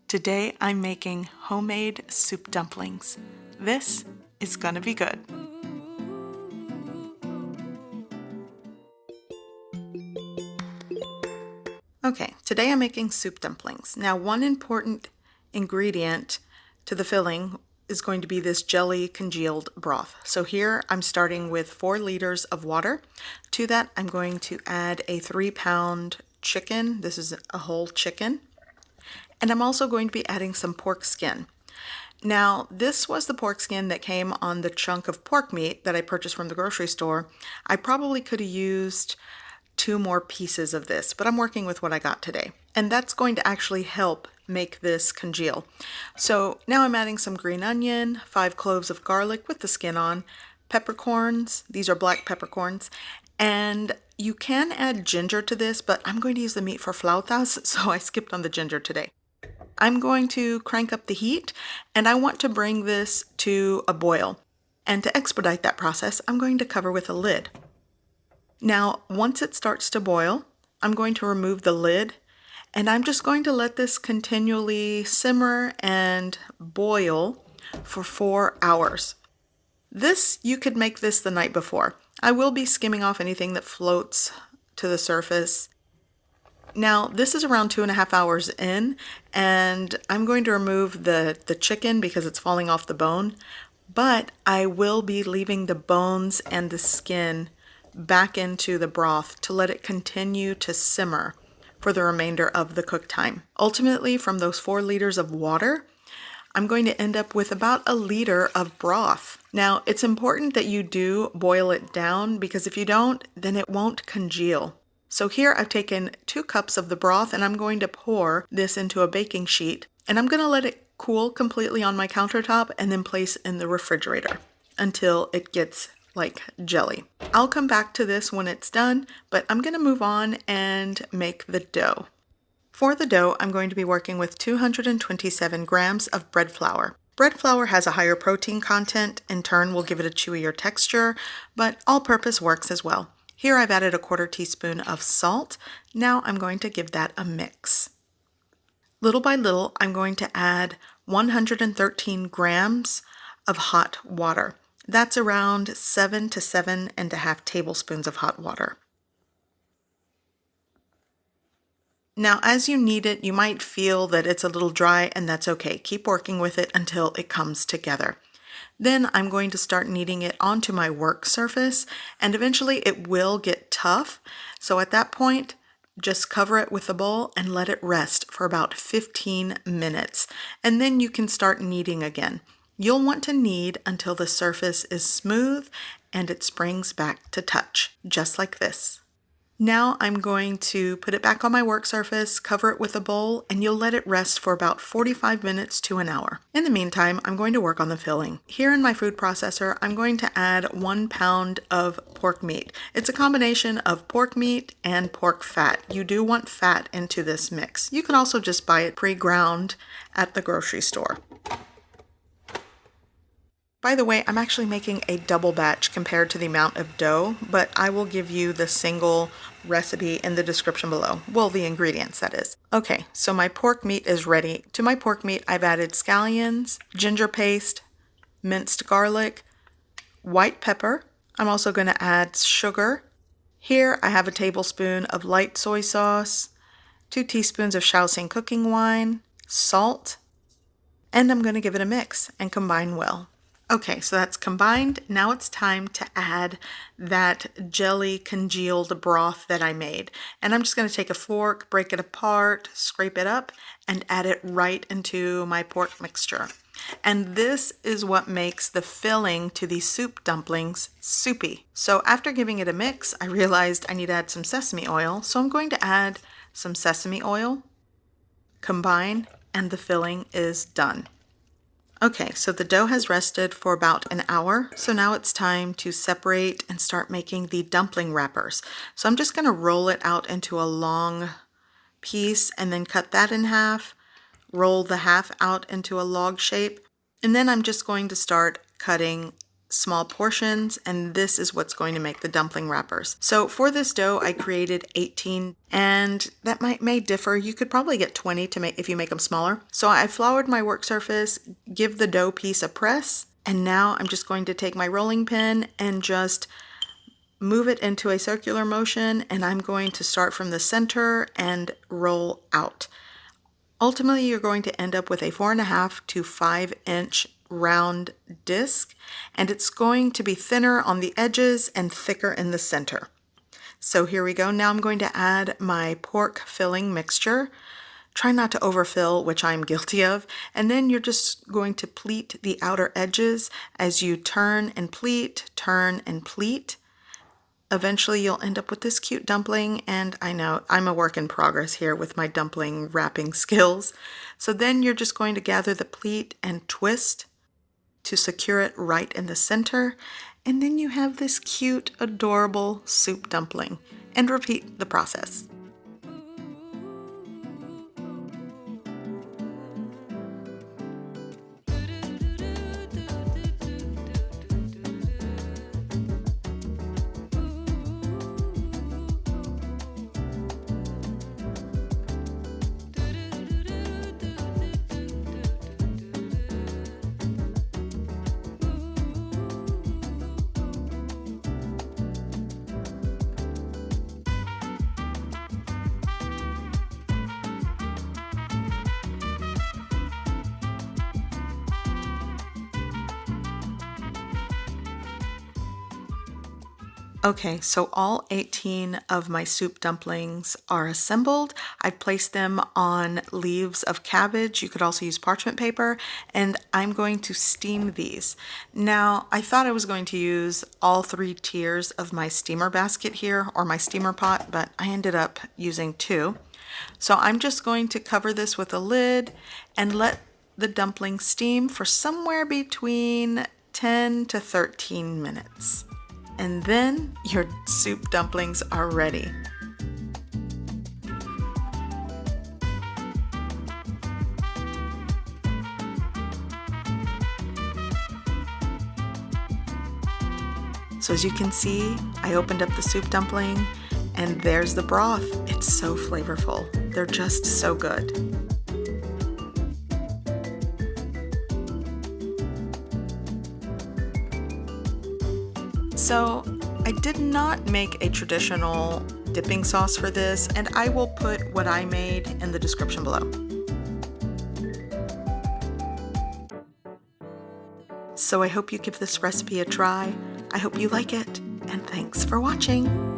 Today I'm making homemade soup dumplings. This is gonna be good. Okay, today I'm making soup dumplings. Now, one important ingredient to the filling is going to be this jelly congealed broth. So here I'm starting with 4 liters of water. To that, I'm going to add a 3-pound chicken. This is a whole chicken. And I'm also going to be adding some pork skin. Now, this was the pork skin that came on the chunk of pork meat that I purchased from the grocery store. I probably could have used 2 more pieces of this, but I'm working with what I got today. And that's going to actually help make this congeal. So now I'm adding some green onion, 5 cloves of garlic with the skin on, peppercorns, these are black peppercorns, and you can add ginger to this, but I'm going to use the meat for flautas, so I skipped on the ginger today. I'm going to crank up the heat, and I want to bring this to a boil. And to expedite that process, I'm going to cover with a lid. Now, once it starts to boil, I'm going to remove the lid, and I'm just going to let this continually simmer and boil for 4 hours. You could make this the night before. I will be skimming off anything that floats to the surface. Now, this is around 2.5 hours in, and I'm going to remove the chicken because it's falling off the bone, but I will be leaving the bones and the skin back into the broth to let it continue to simmer for the remainder of the cook time. Ultimately, from those 4 liters of water, I'm going to end up with about 1 liter of broth. Now, it's important that you do boil it down because if you don't, then it won't congeal. So here I've taken 2 cups of the broth and I'm going to pour this into a baking sheet, and I'm going to let it cool completely on my countertop and then place in the refrigerator until it gets like jelly. I'll come back to this when it's done, but I'm going to move on and make the dough. For the dough, I'm going to be working with 227 grams of bread flour. Bread flour has a higher protein content, in turn will give it a chewier texture, but all-purpose works as well. Here I've added a 1/4 teaspoon of salt. Now I'm going to give that a mix. Little by little, I'm going to add 113 grams of hot water. That's around 7 to 7.5 tablespoons of hot water. Now, as you knead it, you might feel that it's a little dry, and that's okay. Keep working with it until it comes together. Then I'm going to start kneading it onto my work surface, and eventually it will get tough. So at that point, just cover it with a bowl and let it rest for about 15 minutes. And then you can start kneading again. You'll want to knead until the surface is smooth and it springs back to touch, just like this. Now I'm going to put it back on my work surface, cover it with a bowl, and you'll let it rest for about 45 minutes to an hour. In the meantime, I'm going to work on the filling. Here in my food processor, I'm going to add 1 pound of pork meat. It's a combination of pork meat and pork fat. You do want fat into this mix. You can also just buy it pre-ground at the grocery store. By the way, I'm actually making a double batch compared to the amount of dough, but I will give you the single recipe in the description below. Well, the ingredients, that is. Okay, so my pork meat is ready. To my pork meat, I've added scallions, ginger paste, minced garlic, white pepper. I'm also going to add sugar. Here I have a tablespoon of light soy sauce, 2 teaspoons of Shaoxing cooking wine, salt, and I'm going to give it a mix and combine well. Okay, so that's combined. Now it's time to add that jelly congealed broth that I made. And I'm just going to take a fork, break it apart, scrape it up, and add it right into my pork mixture. And this is what makes the filling to these soup dumplings soupy. So after giving it a mix, I realized I need to add some sesame oil. So I'm going to add some sesame oil, combine, and the filling is done. Okay, so the dough has rested for about an hour, so now it's time to separate and start making the dumpling wrappers. So I'm just going to roll it out into a long piece and then cut that in half, roll the half out into a log shape, and then I'm just going to start cutting small portions, and this is what's going to make the dumpling wrappers. So for this dough, I created 18, and that may differ. You could probably get 20 to make if you make them smaller. So I floured my work surface, give the dough piece a press, and now I'm just going to take my rolling pin and just move it into a circular motion, and I'm going to start from the center and roll out. Ultimately, you're going to end up with a 4.5 to 5 inch round disc, and it's going to be thinner on the edges and thicker in the center. So here we go. Now I'm going to add my pork filling mixture. Try not to overfill, which I'm guilty of, and then you're just going to pleat the outer edges as you turn and pleat, turn and pleat. Eventually you'll end up with this cute dumpling, and I know I'm a work in progress here with my dumpling wrapping skills. So then you're just going to gather the pleat and twist to secure it right in the center, and then you have this cute, adorable soup dumpling, and repeat the process. Okay, so all 18 of my soup dumplings are assembled. I've placed them on leaves of cabbage. You could also use parchment paper, and I'm going to steam these. Now, I thought I was going to use all 3 tiers of my steamer basket here, or my steamer pot, but I ended up using 2. So I'm just going to cover this with a lid and let the dumplings steam for somewhere between 10 to 13 minutes. And then your soup dumplings are ready. So as you can see, I opened up the soup dumpling and there's the broth. It's so flavorful. They're just so good. So I did not make a traditional dipping sauce for this, and I will put what I made in the description below. So I hope you give this recipe a try. I hope you like it, and thanks for watching.